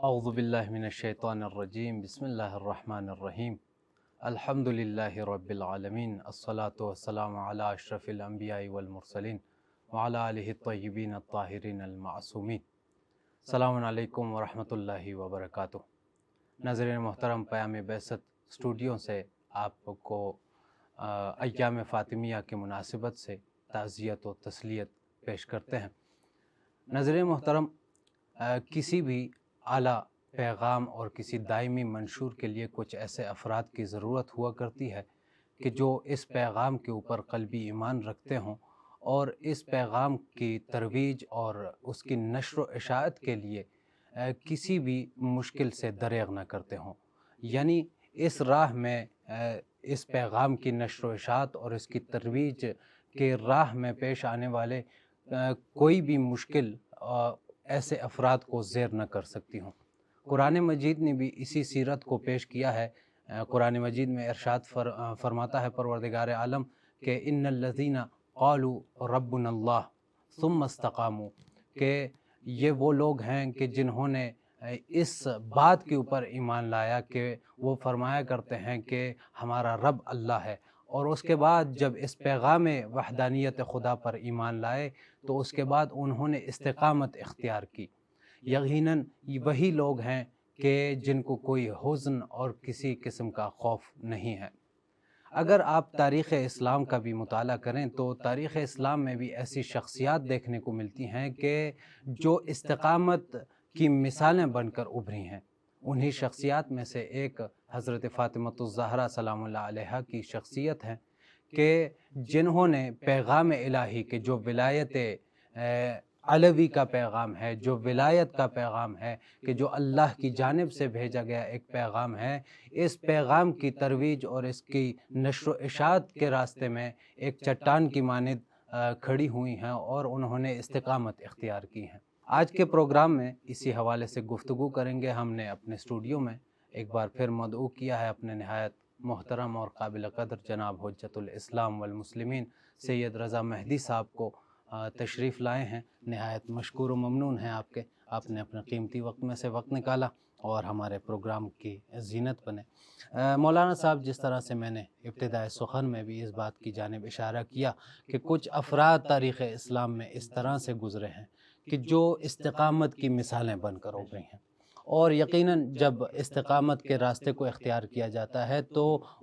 اعوذ باللہ من الشیطان الرجیم بسم اللہ الرحمن الرحیم الحمدللہ رب العالمین الصلاة والسلام علی اشرف الانبیاء والمرسلین وعلی آلہ الطیبین الطاہرین المعصومین۔ السلام علیکم ورحمۃ اللہ وبرکاتہ۔ ناظرین محترم، پیام بعثت اسٹوڈیو سے آپ کو ایام فاطمیہ کی مناسبت سے تعزیت و تسلیت پیش کرتے ہیں۔ ناظرین محترم، کسی بھی اعلیٰ پیغام اور کسی دائمی منشور کے لیے کچھ ایسے افراد کی ضرورت ہوا کرتی ہے کہ جو اس پیغام کے اوپر قلبی ایمان رکھتے ہوں اور اس پیغام کی ترویج اور اس کی نشر و اشاعت کے لیے کسی بھی مشکل سے دریغ نہ کرتے ہوں، یعنی اس راہ میں اس پیغام کی نشر و اشاعت اور اس کی ترویج کے راہ میں پیش آنے والے کوئی بھی مشکل ایسے افراد کو زیر نہ کر سکتی ہوں۔ قرآن مجید نے بھی اسی سیرت کو پیش کیا ہے۔ قرآن مجید میں ارشاد فرماتا ہے پروردگار عالم کہ ان الذین قالوا ربنا اللہ ثم استقاموا، کہ یہ وہ لوگ ہیں کہ جنہوں نے اس بات کے اوپر ایمان لایا کہ وہ فرمایا کرتے ہیں کہ ہمارا رب اللہ ہے، اور اس کے بعد جب اس پیغام وحدانیت خدا پر ایمان لائے تو اس کے بعد انہوں نے استقامت اختیار کی۔ یقیناً وہی لوگ ہیں کہ جن کو کوئی حزن اور کسی قسم کا خوف نہیں ہے۔ اگر آپ تاریخ اسلام کا بھی مطالعہ کریں تو تاریخ اسلام میں بھی ایسی شخصیات دیکھنے کو ملتی ہیں کہ جو استقامت کی مثالیں بن کر ابھری ہیں۔ انہی شخصیات میں سے ایک حضرت فاطمۃ الزہرا سلام اللہ علیہا کی شخصیت ہے کہ جنہوں نے پیغام الہی کے جو ولایت علوی کا پیغام ہے، جو ولایت کا پیغام ہے، کہ جو اللہ کی جانب سے بھیجا گیا ایک پیغام ہے، اس پیغام کی ترویج اور اس کی نشر و اشاعت کے راستے میں ایک چٹان کی مانند کھڑی ہوئی ہیں اور انہوں نے استقامت اختیار کی ہیں۔ آج کے پروگرام میں اسی حوالے سے گفتگو کریں گے۔ ہم نے اپنے اسٹوڈیو میں ایک بار پھر مدعو کیا ہے اپنے نہایت محترم اور قابل قدر جناب حجت الاسلام والمسلمین سید رضا مہدی صاحب کو تشریف لائے ہیں۔ نہایت مشکور و ممنون ہیں آپ نے اپنے قیمتی وقت میں سے وقت نکالا اور ہمارے پروگرام کی زینت بنے۔ مولانا صاحب، جس طرح سے میں نے ابتدائے سخن میں بھی اس بات کی جانب اشارہ کیا کہ کچھ افراد تاریخ اسلام میں اس طرح سے گزرے ہیں کہ جو استقامت کی مثالیں بن کر ابھری ہیں، اور یقیناً جب استقامت کے راستے کو اختیار کیا جاتا ہے تو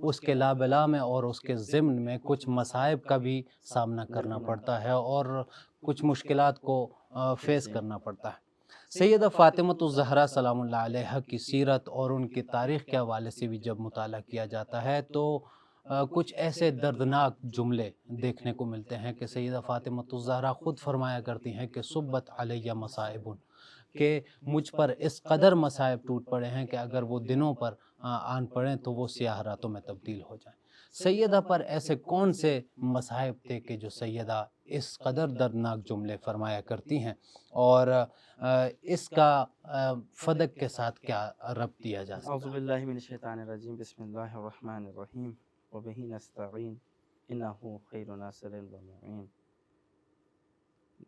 اس کے لابلا میں اور اس کے ضمن میں کچھ مصائب کا بھی سامنا کرنا پڑتا ہے اور کچھ مشکلات کو فیس کرنا پڑتا ہے۔ سیدہ فاطمۃ الزہرا سلام اللہ علیہا کی سیرت اور ان کی تاریخ کے حوالے سے بھی جب مطالعہ کیا جاتا ہے تو کچھ ایسے دردناک جملے دیکھنے کو ملتے ہیں کہ سیدہ فاطمۃ الزہرا خود فرمایا کرتی ہیں کہ صبت علیہ مصائب، کہ مجھ پر اس قدر مصائب ٹوٹ پڑے ہیں کہ اگر وہ دنوں پر آن پڑیں تو وہ سیاہ راتوں میں تبدیل ہو جائیں۔ سیدہ پر ایسے کون سے مصائب تھے کہ جو سیدہ اس قدر دردناک جملے فرمایا کرتی ہیں، اور اس کا فدق کے ساتھ کیا ربط دیا جا سکتا ہے؟ اعوذ باللہ من الشیطان الرجیم، بسم اللہ الرحمن الرحیم، وبہ نستعین انہ خیر ناصر و معین۔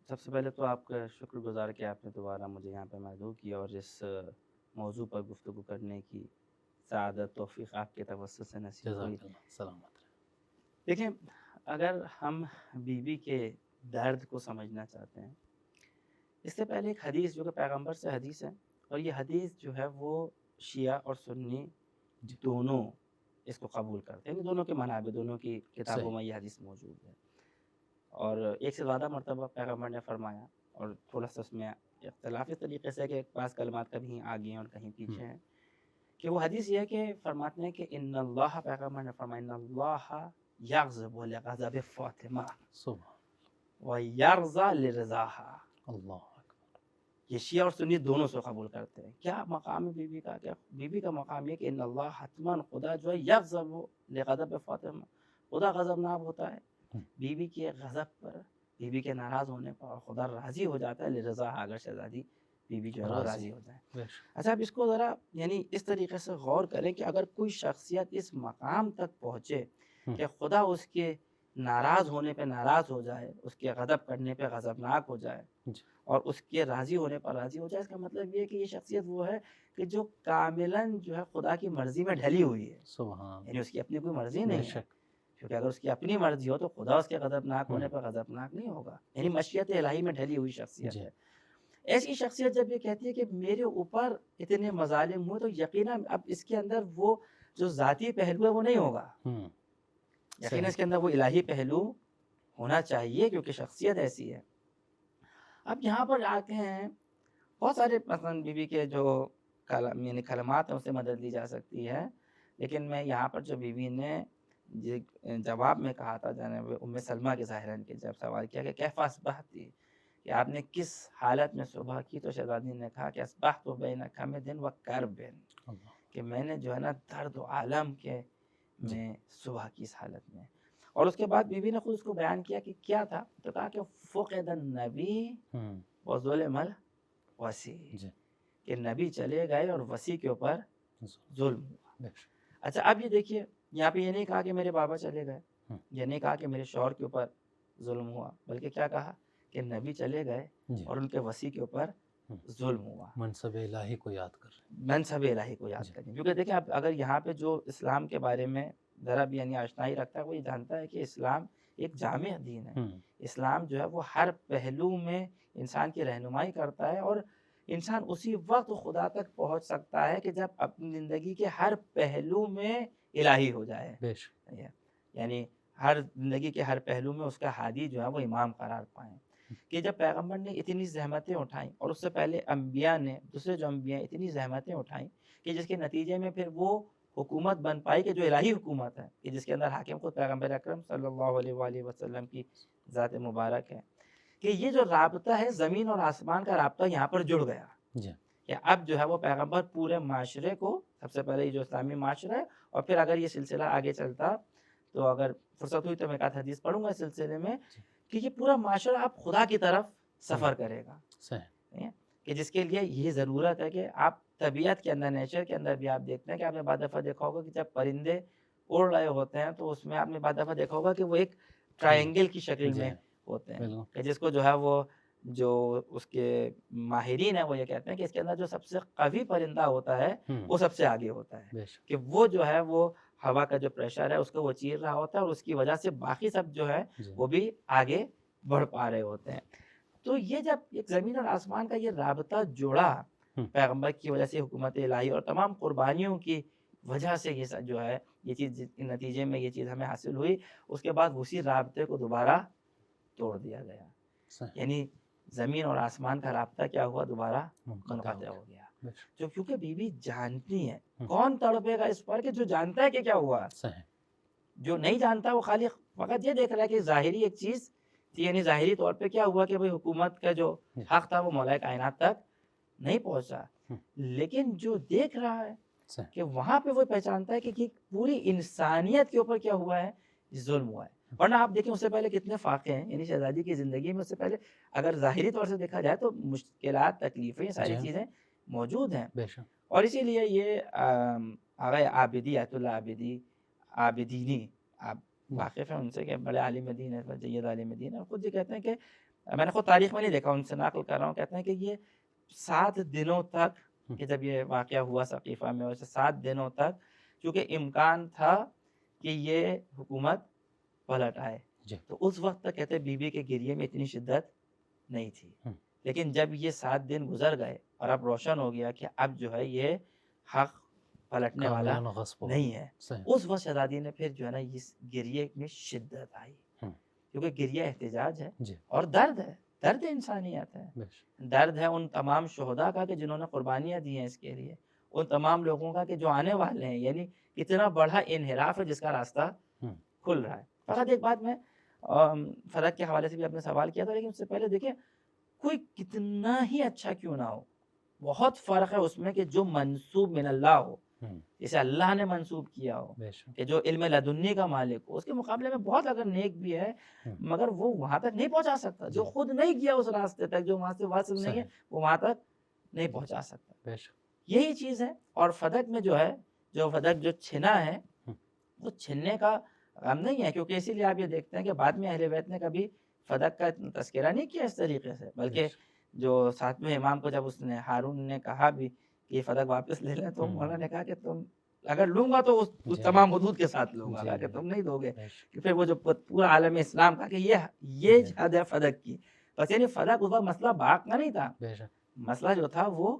سب سے پہلے تو آپ کا شکر گزار کہ آپ نے دوبارہ مجھے یہاں پہ مدعو کیا اور اس موضوع پر گفتگو کرنے کی سعادت توفیق آپ کے توسط سے نصیب ہوئی۔ جزاک اللہ، سلامت رہے۔ دیکھیں، اگر ہم بی بی کے درد کو سمجھنا چاہتے ہیں، اس سے پہلے ایک حدیث جو کہ پیغمبر سے حدیث ہے، اور یہ حدیث جو ہے وہ شیعہ اور سنی دونوں اس کو قبول کرتے ہیں، دونوں کے منابع، دونوں کی کتابوں میں یہ حدیث موجود ہے، اور ایک سے زیادہ مرتبہ پیغمبر نے فرمایا، اور تھوڑا سا اس میں اختلافی طریقے سے کہ بعض کلمات کہیں آگے ہیں اور کہیں پیچھے ہیں، کہ وہ حدیث یہ ہے کہ فرماتے ہیں کہ ان اللہ، پیغمبر نے فرمایا ان اللہ یغضب لغضب فاطمہ ویرضى لرضاها۔ اللہ، یہ شیعہ اور سنی دونوں سے قبول کرتے ہیں۔ کیا مقام ہے بی بی کا؟ کیا بی بی کا مقام یہ کہ ان اللہ، حتماً خدا جو ہے یغضب لغضب فاطمہ، خدا غضبناک ہوتا ہے بی بی کے غضب پر، بی بی کے ناراض ہونے پر، اور خدا راضی ہو جاتا ہے لرضاها، اگر شہزادی بی بی جو ہے وہ راضی ہو جائے۔ اچھا، اب اس کو ذرا یعنی اس طریقے سے غور کریں کہ اگر کوئی شخصیت اس مقام تک پہنچے کہ خدا اس کے ناراض ہونے پہ ناراض ہو جائے، اس کے غضب کرنے پہ غضبناک ہو جائے جی اور اس کے راضی ہونے پر راضی ہو جائے، اس کا مطلب یہ ہے کہ یہ شخصیت وہ ہے کہ جو کاملاً جو ہے خدا کی مرضی میں ڈھلی ہوئی ہے، سبحان یعنی اس کی اپنی کوئی مرضی بے نہیں ہے، شک کیونکہ اگر اس کی اپنی مرضی ہو تو خدا اس کے غضبناک ہونے پر غضبناک نہیں ہوگا، یعنی مشیت الہی میں ڈھلی ہوئی شخصیت جی ہے۔ ایسی شخصیت جب یہ کہتی ہے کہ میرے اوپر اتنے مظالم ہوئے تو یقیناً اب اس کے اندر وہ جو ذاتی پہلو ہے وہ نہیں ہوگا، یقیناً اس کے اندر وہ الہی پہلو ہونا چاہیے کیونکہ شخصیت ایسی ہے۔ اب یہاں پر آتے ہیں بہت سارے مثلاً بی بی کے جو یعنی کلمات ہیں اس سے مدد لی جا سکتی ہے، لیکن میں یہاں پر جو بی بی نے جواب میں کہا تھا جناب ام سلمہ کے ظاہراً کے جب سوال کیا کہ کیف اصبحتی، کہ آپ نے کس حالت میں صبح کی، تو شہزادی نے کہا کہ اصبحت بین کمد و کرب، کہ میں نے جو ہے نا درد و عالم کے میں صبح کی اس حالت میں۔ اور اس کے بعد بی بی نے خود اس کو بیان کیا کہ کیا تھا، تو کہا کہ فقد النبی و ظلم الوصی، کہ نبی چلے گئے اور وصی کے اوپر ظلم ہوا۔ اچھا اب یہ دیکھیے یہاں پہ یہ نہیں کہا کہ میرے بابا چلے گئے، یہ نہیں کہا کہ میرے شوہر کے اوپر ظلم ہوا، بلکہ کیا کہا کہ نبی چلے گئے اور ان کے وصی کے اوپر ظلم ہوا۔ منصب الہی کو یاد کر رہے ہیں، منصب الہی کو یاد کریں، کیونکہ دیکھیں اب اگر یہاں پہ جو اسلام کے بارے میں ذرا بھی یعنی آشنائی رکھتا ہے وہ یہ جانتا ہے کہ اسلام ایک جامع دین ہے، اسلام جو ہے وہ ہر پہلو میں انسان کی رہنمائی کرتا ہے، اور انسان اسی وقت خدا تک پہنچ سکتا ہے کہ جب اپنی زندگی کے ہر پہلو میں الہی ہو جائے، بے شک یعنی ہر زندگی کے ہر پہلو میں اس کا ہادی جو ہے وہ امام قرار پائیں۔ کہ جب پیغمبر نے اتنی زحمتیں اٹھائیں اور اس سے پہلے انبیاء نے، دوسرے جو انبیاء اتنی زحمتیں اٹھائیں کہ جس کے نتیجے میں پھر وہ حکومت بن پائی کہ جو الہی حکومت ہے، کہ جس کے اندر حاکم خود پیغمبر اکرم صلی اللہ علیہ وآلہ وسلم کی ذات مبارک ہے، کہ یہ جو رابطہ ہے زمین اور آسمان کا رابطہ یہاں پر جڑ گیا، کہ اب جو ہے وہ پیغمبر پورے معاشرے کو، سب سے پہلے یہ جو اسلامی معاشرہ ہے، اور پھر اگر یہ سلسلہ آگے چلتا تو اگر فرصت ہوئی تو میں ایک حدیث پڑھوں گا اس سلسلے میں، کہ یہ پورا معاشرہ اب خدا کی طرف سفر کرے گا، کہ جس کے لیے یہ ضرورت ہے کہ آپ طبیعت کے اندر، نیچر کے اندر بھی آپ دیکھتے ہیں کہ آپ نے بعض دفعہ دیکھا ہوگا کہ جب پرندے اڑ رہے ہوتے ہیں تو اس میں آپ نے بعض دفعہ دیکھا ہوگا کہ وہ ایک ٹرائنگل کی شکل میں ہوتے ہیں، کہ جس کو جو ہے وہ جو اس کے ماہرین ہیں وہ یہ کہتے ہیں کہ اس کے اندر جو سب سے قوی پرندہ ہوتا ہے وہ سب سے آگے ہوتا ہے، کہ وہ جو ہے وہ ہوا کا جو پریشر ہے اس کو وہ چیر رہا ہوتا ہے اور اس کی وجہ سے باقی سب جو ہے وہ بھی آگے بڑھ پا رہے ہوتے ہیں۔ تو یہ جب ایک زمین اور آسمان کا یہ رابطہ جوڑا پیغمبر کی وجہ سے، حکومت الہی اور تمام قربانیوں کی وجہ سے یہ جو ہے یہ چیز نتیجے میں یہ چیز ہمیں حاصل ہوئی، اس کے بعد اسی رابطے کو دوبارہ توڑ دیا گیا، یعنی زمین اور آسمان کا رابطہ کیا ہوا، دوبارہ منقطع ہو گیا، جو کیونکہ بی بی جانتی ہے، کون تڑپے گا اس پر کہ جو جانتا ہے کہ کیا ہوا، جو نہیں جانتا وہ خالی فقط یہ دیکھ رہا ہے کہ ظاہری ایک چیز تھی، یعنی ظاہری طور پہ کیا ہوا کہ بھئی حکومت کا جو حق تھا وہ مولا کائنات تک نہیں پہنچا، لیکن جو دیکھ رہا ہے کہ وہاں پہ وہ پہچانتا ہے کہ پوری انسانیت کے اوپر کیا ہوا ہے، ظلم ہوا ہے۔ ورنہ آپ دیکھیں اس سے پہلے کتنے فاقے ہیں، یعنی شہزادی کی زندگی میں اس سے پہلے اگر ظاہری طور سے دیکھا جائے تو مشکلات، تکلیفیں، ساری چیزیں موجود ہیں، اور اسی لیے یہ آغا عابدی، آیت اللہ عابدی، عابدینی، آپ واقف ہیں ان سے کہ بڑے عالم دین ہیں، جید عالم دین ہیں، خود یہ کہتے ہیں کہ میں نے خود تاریخ میں نہیں دیکھا، ان سے نقل کر رہا ہوں، کہتے ہیں کہ یہ 7 دنوں تک، کہ جب یہ واقعہ ہوا ثقیفہ میں، ویسے 7 دنوں تک چونکہ امکان تھا کہ یہ حکومت پلٹ آئے، تو اس وقت تک کہتے ہیں بی بی کے گریے میں اتنی شدت نہیں تھی، لیکن جب یہ 7 دن گزر گئے اور اب روشن ہو گیا کہ اب جو ہے یہ حق پلٹنے والا نہیں ہے، اس وقت شہزادی نے پھر جو ہے نا اس گریے میں شدت آئی، کیونکہ گریہ احتجاج ہے اور درد ہے، درد انسانیت ہے، درد ہے ان تمام شہداء کا کہ جنہوں نے قربانیاں دی ہیں اس کے لیے، ان تمام لوگوں کا کہ جو آنے والے ہیں، یعنی کتنا بڑا انحراف ہے جس کا راستہ کھل رہا ہے۔ فقط ایک بات میں فرق کے حوالے سے بھی آپ نے سوال کیا تھا، لیکن اس سے پہلے دیکھیں کوئی کتنا ہی اچھا کیوں نہ ہو، بہت فرق ہے اس میں کہ جو منسوب من اللہ ہو، جسے اللہ نے منسوب کیا ہو، کہ جو علم لدنی کا مالک ہو، اس کے مقابلے میں بہت اگر نیک بھی ہے مگر وہ وہاں تک نہیں پہنچا سکتا، جو خود نہیں گیا اس راستے تک، جو وہاں سے واصل نہیں ہے وہ وہاں تک نہیں پہنچا سکتا، یہی چیز ہے۔ اور فدق میں جو ہے، جو فدق جو چھنا ہے، وہ چھننے کا غم نہیں ہے، کیونکہ اسی لیے آپ یہ دیکھتے ہیں کہ بعد میں اہل بیت نے کبھی فدق کا تذکرہ نہیں کیا اس طریقے سے، بلکہ جو ساتویں امام کو جب اس نے ہارون نے کہا بھی کہ یہ فدق واپس لے لیں، تو مولانا نے کہا کہ تم اگر لوں گا تو اس تمام حدود کے ساتھ لوں گا، کہ تم نہیں دو گے. کہ پھر وہ جو پورا عالم اسلام کہا کہ یہ جہاد ہے فدق کی. بس یعنی فدق اس وقت مسئلہ باغ کا نہیں تھا، مسئلہ جو تھا وہ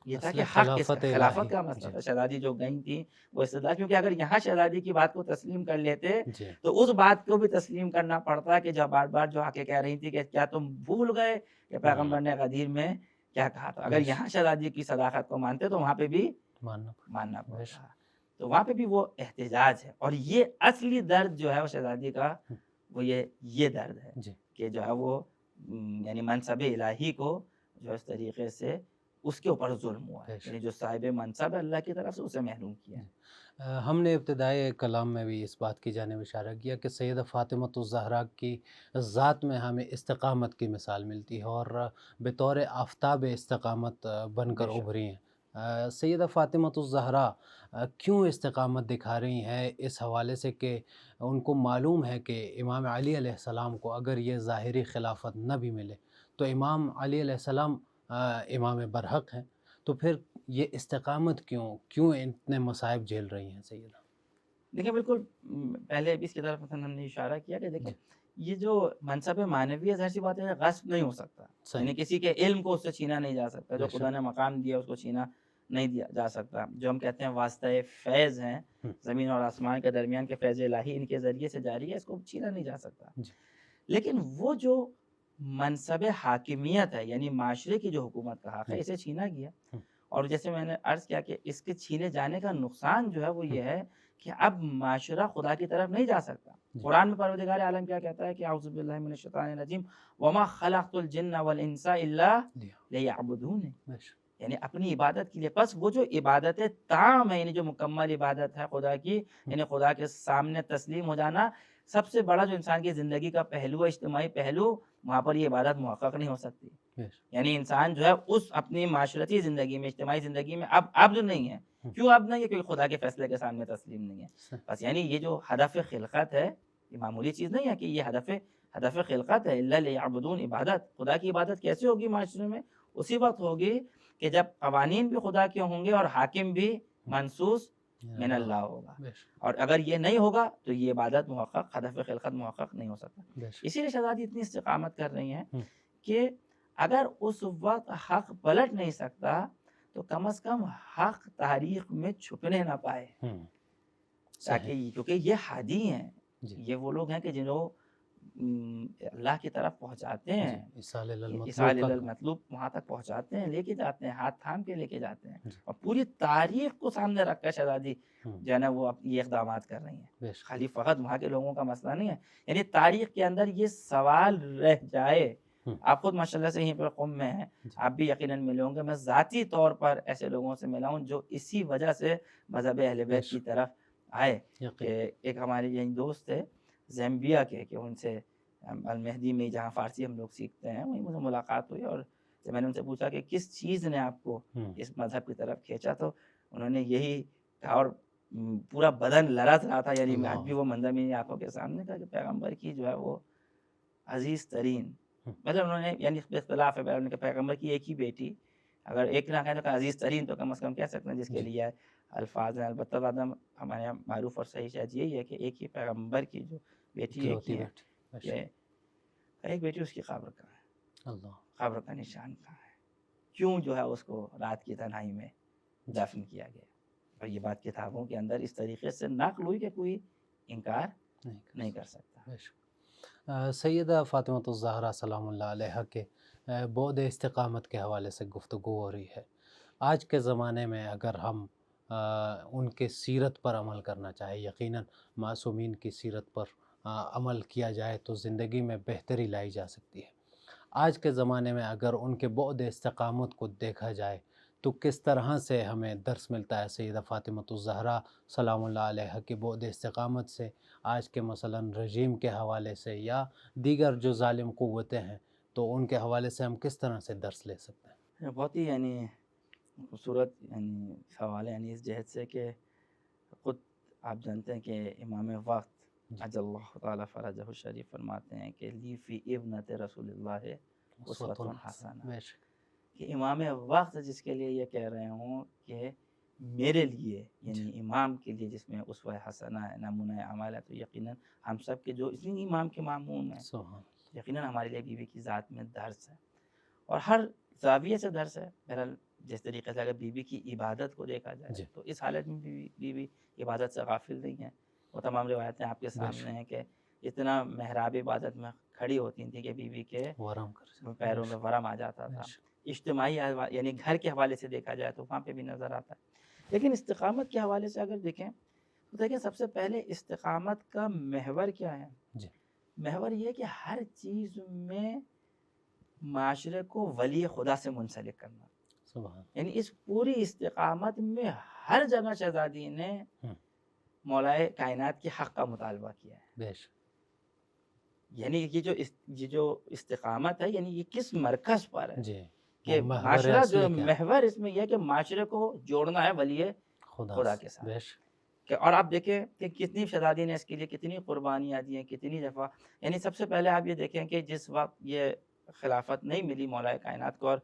یہ تھا کہ حق خلافت کا مسئلہ تھا. شہزادی جو گئی تھی وہ استدلال، کیونکہ اگر یہاں شہزادی کی بات کو تسلیم کر لیتے تو اس بات کو بھی تسلیم کرنا پڑتا کہ جب بار بار جو آ کے کہہ رہی تھی کہ کیا تم بھول گئے کہ پیغمبر نے غدیر میں کیا کہا تھا. اگر یہاں شہزادی کی صداقت کو مانتے تو وہاں پہ بھی ماننا پڑتا. تو وہاں پہ بھی وہ احتجاج ہے، اور یہ اصلی درد جو ہے وہ شہزادی کا وہ یہ درد ہے کہ جو ہے وہ یعنی منصب الہی کو جو اس طریقے سے اس کے اوپر ظلم ہوا ہے، یعنی جو صاحب منصب ہے اللہ کی طرف سے اسے محروم کیا ہے. ہم نے ابتدائی کلام میں بھی اس بات کی جانب اشارہ کیا کہ سیدہ فاطمۃ الزہرا کی ذات میں ہمیں استقامت کی مثال ملتی ہے اور بطور آفتاب استقامت بن کر ابھری ہیں. سیدہ فاطمۃ الزہرا کیوں استقامت دکھا رہی ہیں اس حوالے سے کہ ان کو معلوم ہے کہ امام علی علیہ السلام کو اگر یہ ظاہری خلافت نہ بھی ملے تو امام علی علیہ السلام امام برحق ہیں، تو پھر یہ استقامت کیوں اتنے مصائب جھیل رہی ہیں سیدہ؟ دیکھیں بالکل پہلے بھی اس کی طرف مثلا ہم نے اشارہ کیا کہ دیکھیں یہ جو منصب معنوی ہے ظاہر سی بات ہے غصب نہیں ہو سکتا، یعنی کسی کے علم کو اس سے چھینا نہیں جا سکتا، جو خدا نے مقام دیا اس کو چھینا نہیں دیا جا سکتا. جو ہم کہتے ہیں واسطہ فیض ہیں زمین اور آسمان کے درمیان کے فیض الہی ان کے ذریعے سے جاری ہے، اس کو چھینا نہیں جا سکتا. لیکن وہ جو منصب حاکمیت ہے یعنی معاشرے کی جو حکومت کا حق ہے اسے چھینا گیا. اور جیسے میں نے عرض کیا کہ اس کے چھینے جانے کا نقصان جو ہے وہ یہ ہے کہ اب معاشرہ خدا کی طرف نہیں جا سکتا. قرآن میں پروردگار عالم کیا کہتا ہے کہ اعوذ باللہ من الشیطان الرجیم وما خلقت الجن والانس الا لیعبدون، یعنی اپنی عبادت کے لیے. پس وہ جو عبادت تام ہے یعنی جو مکمل عبادت ہے خدا کی، یعنی خدا کے سامنے تسلیم ہو جانا، سب سے بڑا جو انسان کی زندگی کا پہلو ہے اجتماعی پہلو، وہاں پر یہ عبادت محقق نہیں ہو سکتی. یعنی انسان جو ہے اس اپنی معاشرتی زندگی میں اجتماعی زندگی میں اب عبد نہیں ہے. کیوں عبد نہیں ہے؟ کیونکہ خدا کے فیصلے کے سامنے تسلیم نہیں ہے. بس یعنی یہ جو ہدف خلقت ہے یہ معمولی چیز نہیں ہے کہ یہ ہدف خلقت ہے. الا لیعبدون، عبادت. خدا کی عبادت کیسے ہوگی معاشرے میں؟ اسی وقت ہوگی کہ جب قوانین بھی خدا کے ہوں گے اور حاکم بھی منصوص من اللہ ہوگا. اور اگر یہ نہیں ہوگا تو یہ عبادت محقق، ہدف خلقت محقق نہیں ہو سکتا. اسی لیے شہزادی اتنی استقامت کر رہی ہیں کہ اگر اس وقت حق پلٹ نہیں سکتا تو کم از کم حق تاریخ میں چھپنے نہ پائے، تاکہ کیونکہ یہ ہادی ہیں، یہ وہ لوگ ہیں کہ جنہوں اللہ کی طرف پہنچاتے ہیں، ایصال المطلوب وہاں تک پہنچاتے ہیں، لے کے جاتے ہیں، ہاتھ تھام کے لے کے جاتے ہیں. اور پوری تاریخ کو سامنے رکھ کر شہزادی جو ہے نا وہ یہ اقدامات کر رہی ہیں. خالی فقط وہاں کے لوگوں کا مسئلہ نہیں ہے، یعنی تاریخ کے اندر یہ سوال رہ جائے. آپ خود ماشاءاللہ سے یہیں پر قم میں ہیں، آپ بھی یقیناً ملے ہوں گے. میں ذاتی طور پر ایسے لوگوں سے ملا ہوں جو اسی وجہ سے مذہب اہل بیت کی طرف آئے. ایک ہمارے یہیں دوست تھے زیمبیا کے، کہ ان سے المہدی میں جہاں فارسی ہم لوگ سیکھتے ہیں وہیں مجھے ملاقات ہوئی، اور جب میں نے ان سے پوچھا کہ کس چیز نے آپ کو اس مذہب کی طرف کھینچا تو انہوں نے یہی کہا، اور پورا بدن لرز رہا تھا. یعنی آج بھی وہ منظر میری آنکھوں کے سامنے تھا کہ پیغمبر کی جو ہے وہ عزیز ترین، مطلب انہوں نے یعنی اختلاف ہے ان کے پیغمبر کی ایک ہی بیٹی، اگر ایک نہ کہنے تو عزیز ترین تو کم از کم کہہ سکتے ہیں، جس کے لیے الفاظ ہیں. البتہ زیادہ ہمارے یہاں معروف اور صحیح شاید یہی ہے کہ ایک ہی پیغمبر کی جو بیٹی ایک ہی ہے، کہ ایک بیٹی اس کی قبر کہاں ہے، قبر کا نشان کہاں ہے، کیوں جو ہے اس کو رات کی تنہائی میں دفن کیا گیا. اور یہ بات کتابوں کے اندر اس طریقے سے نقل ہوئی کہ کوئی انکار نہیں کر سکتا. سیدہ فاطمۃ الزہرا سلام اللہ علیہ کے بعد استقامت کے حوالے سے گفتگو ہو رہی ہے. آج کے زمانے میں اگر ہم ان کے سیرت پر عمل کرنا چاہے، یقیناً معصومین کی سیرت پر عمل کیا جائے تو زندگی میں بہتری لائی جا سکتی ہے. آج کے زمانے میں اگر ان کے بعد استقامت کو دیکھا جائے تو کس طرح سے ہمیں درس ملتا ہے سیدہ فاطمۃ الزہرا سلام اللہ علیہ کے بعد استقامت سے، آج کے مثلاً رجیم کے حوالے سے یا دیگر جو ظالم قوتیں ہیں تو ان کے حوالے سے ہم کس طرح سے درس لے سکتے ہیں؟ بہت ہی یعنی خوبصورت سوال ہے، یعنی اس جہت سے کہ خود آپ جانتے ہیں کہ امام وقت جی عجل اللہ تعالیٰ فرجہ الشریف فرماتے ہیں کہ لی فی ابنت رسول اللہ اسوۃ حسنہ، بے شک کہ امام وقت جس کے لیے یہ کہہ رہے ہوں کہ میرے لیے یعنی امام کے لیے جس میں اسوہ حسنہ ہے، نمونہ اعمال ہے، تو یقیناً ہم سب کے جو اسی امام کے مامون ہیں سبحان یقیناً ہمارے لیے بیوی کی ذات میں درس ہے، اور ہر زاویے سے درس ہے۔ بہرحال جس طریقے سے اگر بیوی کی عبادت کو دیکھا جائے جی تو اس حالت میں بیوی عبادت سے غافل نہیں ہے۔ وہ تمام روایتیں آپ کے بے سامنے شک ہیں کہ اتنا محراب عبادت میں کھڑی ہوتی تھیں کہ بیوی کے ورم کر سے پیروں میں ورم آ جاتا بے تھا۔ شک اجتماعی یعنی گھر کے حوالے سے دیکھا جائے تو وہاں پہ بھی نظر آتا ہے، لیکن استقامت کے حوالے سے اگر دیکھیں تو دیکھیں سب سے پہلے استقامت کا محور کیا ہے؟ جی محور یہ کہ ہر چیز میں معاشرے کو ولی خدا سے منسلک کرنا، سبحان یعنی اس پوری استقامت میں ہر جگہ شہزادی نے ہم، مولائے کائنات کے حق کا مطالبہ کیا ہے۔ بے شک یعنی یہ جو استقامت ہے یعنی یہ کس مرکز پر ہے جی کہ وہ محور معاشرہ جو اصلی کیا ہے؟ محور اس میں یہ ہے کہ معاشرے کو جوڑنا ہے ولی خدا سے کے ساتھ۔ بے شک اور آپ دیکھیں کہ کتنی شہزادی نے اس کے لیے کتنی قربانیاں دی ہیں، کتنی دفعہ، یعنی سب سے پہلے آپ یہ دیکھیں کہ جس وقت یہ خلافت نہیں ملی مولا کائنات کو، اور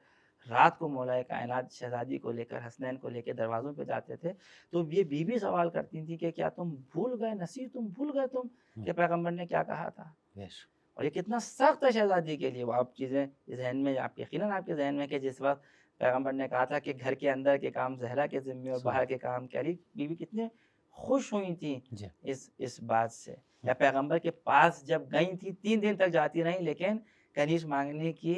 رات کو مولا کائنات شہزادی کو لے کر حسنین کو لے کے دروازوں پہ جاتے تھے تو یہ بیوی سوال کرتی تھی کہ کیا تم بھول گئے نصیر، تم بھول گئے تم کہ پیغمبر نے کیا کہا تھا؟ بے شک اور یہ کتنا سخت ہے شہزادی کے لیے۔ وہ آپ چیزیں ذہن میں، آپ یقیناً آپ کے ذہن میں کہ جس وقت پیغمبر نے کہا تھا کہ گھر کے اندر کے کام زہرا کے ذمے اور باہر کے کام کے علی، بیوی کتنے خوش ہوئی تھیں جی اس بات سے۔ یا پیغمبر کے پاس جب گئی تھی 3 دن تک جاتی رہیں، لیکن کنیز مانگنے کی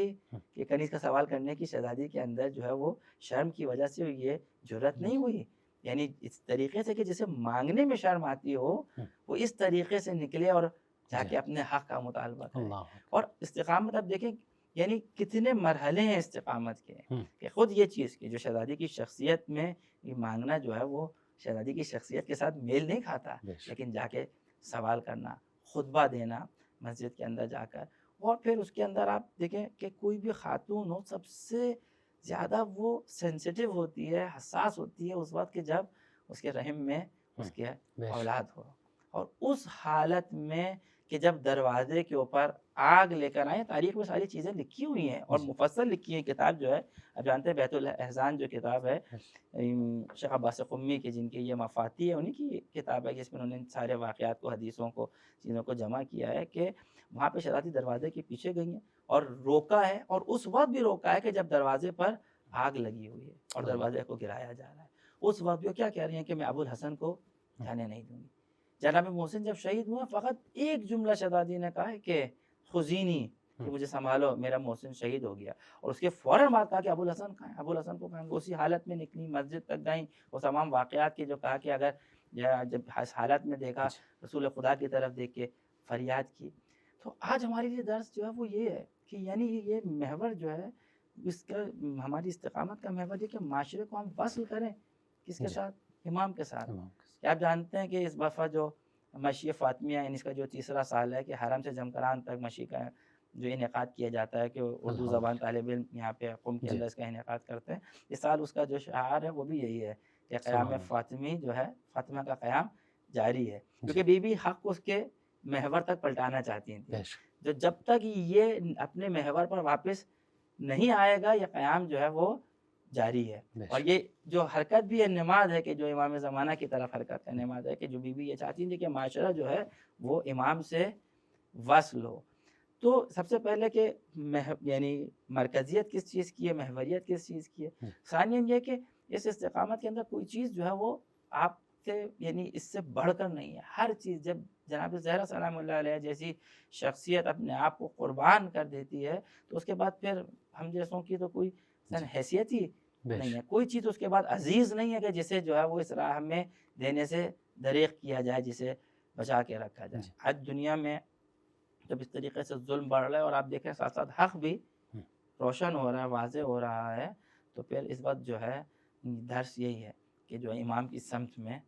کہ کنیز کا سوال کرنے کی شہزادی کے اندر جو ہے وہ شرم کی وجہ سے یہ جرأت نہیں ہوئی، یعنی اس طریقے سے کہ جسے مانگنے میں شرم آتی ہو وہ اس طریقے سے نکلے اور جا کے اپنے حق کا مطالبہ کرے۔ اللہ اور استقامت اب دیکھیں یعنی کتنے مرحلے ہیں استقامت کے، ہم، کہ خود یہ چیز کہ جو شہزادی کی شخصیت میں یہ مانگنا جو ہے وہ شہزادی کی شخصیت کے ساتھ میل نہیں کھاتا، بے شک لیکن جا کے سوال کرنا، خطبہ دینا مسجد کے اندر جا کر، اور پھر اس کے اندر آپ دیکھیں کہ کوئی بھی خاتون ہو سب سے زیادہ وہ سینسیٹیو ہوتی ہے، حساس ہوتی ہے اس وقت کہ جب اس کے رحم میں اس کے بے شک اولاد ہو، اور اس حالت میں کہ جب دروازے کے اوپر آگ لے کر آئیں، تاریخ میں ساری چیزیں لکھی ہوئی ہیں اور جی مفصل لکھی ہیں۔ کتاب جو ہے اب جانتے ہیں بیت الاحزان جو کتاب ہے شیخ عباس قمی کی، جن کی یہ مفاتی ہے، انہی کی کتاب ہے جس میں انہوں نے سارے واقعات کو، حدیثوں کو، چیزوں کو جمع کیا ہے کہ وہاں پہ شہزادی دروازے کے پیچھے گئی ہیں اور روکا ہے، اور اس وقت بھی روکا ہے کہ جب دروازے پر آگ لگی ہوئی ہے اور دروازے کو گرایا جا رہا ہے۔ اس وقت بھی وہ کیا کہہ رہی ہیں کہ میں ابو الحسن کو جانے نہیں دوں گی۔ جناب محسن جب شہید ہوئے فقط ایک جملہ شہزادی نے کہا ہے کہ خزینی، کہ مجھے سنبھالو، میرا محسن شہید ہو گیا، اور اس کے فوراً بعد کہا کہ ابو الحسن کہاں ہے، ابو الحسن کو کہاں ہے؟ اسی حالت میں نکلی، مسجد تک گئیں، وہ تمام واقعات کی جو کہا کہ اگر جب اس حالت میں دیکھا رسول خدا کی طرف دیکھ کے فریاد کی۔ تو آج ہمارے لیے درس جو ہے وہ یہ ہے کہ یعنی یہ محور جو ہے اس کا، ہماری استقامت کا محور یہ کہ معاشرے کو ہم وصل کریں کس کے ساتھ؟ امام کے ساتھ۔ کیا آپ جانتے ہیں کہ اس دفعہ جو مشی فاطمیہ یعنی اس کا جو 3 سال ہے کہ حرم سے جمکران تک مشی کا جو انعقاد کیا جاتا ہے کہ اردو زبان طالب علم یہاں پہ قم کے اندر اس کا انعقاد کرتے ہیں، اس سال اس کا جو شعار ہے وہ بھی یہی ہے کہ قیام فاطمی جو ہے، فاطمہ کا قیام جاری ہے، کیونکہ بی بی حق کو اس کے محور تک پلٹانا چاہتی تھیں، جو جب تک یہ اپنے محور پر واپس نہیں آئے گا یہ قیام جو ہے وہ جاری ہے۔ اور یہ جو حرکت بھی ہے نماز ہے کہ جو امام زمانہ کی طرف حرکت ہے، نماز ہے کہ جو بی بی یہ چاہتی تھی کہ معاشرہ جو ہے وہ امام سے وصل ہو۔ تو سب سے پہلے کہ یعنی مرکزیت کس چیز کی ہے، محوریت کس چیز کی ہے، ثانیاً یہ کہ اس استقامت کے اندر کوئی چیز جو ہے وہ آپ سے یعنی اس سے بڑھ کر نہیں ہے۔ ہر چیز جب جناب زہرا سلام اللہ علیہ جیسی شخصیت اپنے آپ کو قربان کر دیتی ہے تو اس کے بعد پھر ہم جیسوں کی تو کوئی حیثیت ہی نہیں ہے، کوئی چیز اس کے بعد عزیز نہیں ہے کہ جسے جو ہے وہ اس راہ میں دینے سے دریغ کیا جائے، جسے بچا کے رکھا جائے۔ آج دنیا میں جب اس طریقے سے ظلم بڑھ رہا ہے اور آپ دیکھیں ساتھ ساتھ حق بھی روشن ہو رہا ہے، واضح ہو رہا ہے، تو پھر اس وقت جو ہے درس یہی ہے کہ جو امام کی سمت میں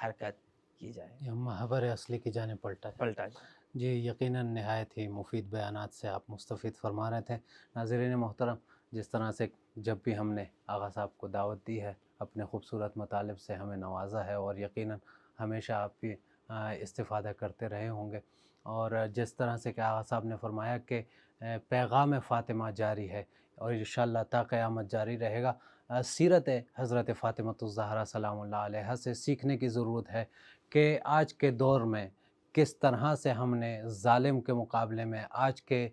حرکت کی جائے، محور اصلی کی جانب پلٹا جائے۔ جی یقیناً نہایت ہی مفید بیانات سے آپ مستفید فرما رہے تھے۔ ناظرین محترم، جس طرح سے جب بھی ہم نے آغا صاحب کو دعوت دی ہے، اپنے خوبصورت مطالب سے ہمیں نوازا ہے، اور یقیناً ہمیشہ آپ کی استفادہ کرتے رہے ہوں گے۔ اور جس طرح سے کہ آغا صاحب نے فرمایا کہ پیغام فاطمہ جاری ہے اور انشاءاللہ تا قیامت جاری رہے گا۔ سیرت حضرت فاطمۃ الزہرا سلام اللہ علیہا سے سیکھنے کی ضرورت ہے کہ آج کے دور میں کس طرح سے ہم نے ظالم کے مقابلے میں آج کے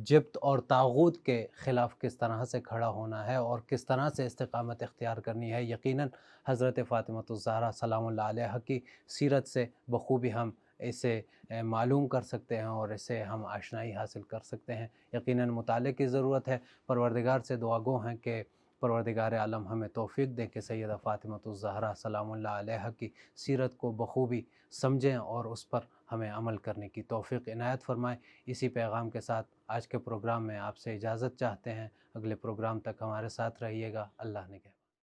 جبت اور طاغوت کے خلاف کس طرح سے کھڑا ہونا ہے اور کس طرح سے استقامت اختیار کرنی ہے۔ یقیناً حضرت فاطمۃ الزہرا سلام اللہ علیہا کی سیرت سے بخوبی ہم اسے معلوم کر سکتے ہیں اور اسے ہم آشنائی حاصل کر سکتے ہیں۔ یقیناً مطالعے کی ضرورت ہے۔ پروردگار سے دعا گو ہیں کہ پروردگار عالم ہمیں توفیق دے کہ سیدہ فاطمۃ الزہرا سلام اللہ علیہا کی سیرت کو بخوبی سمجھیں اور اس پر ہمیں عمل کرنے کی توفیق عنایت فرمائے۔ اسی پیغام کے ساتھ آج کے پروگرام میں آپ سے اجازت چاہتے ہیں۔ اگلے پروگرام تک ہمارے ساتھ رہیے گا۔ اللہ نگہبان۔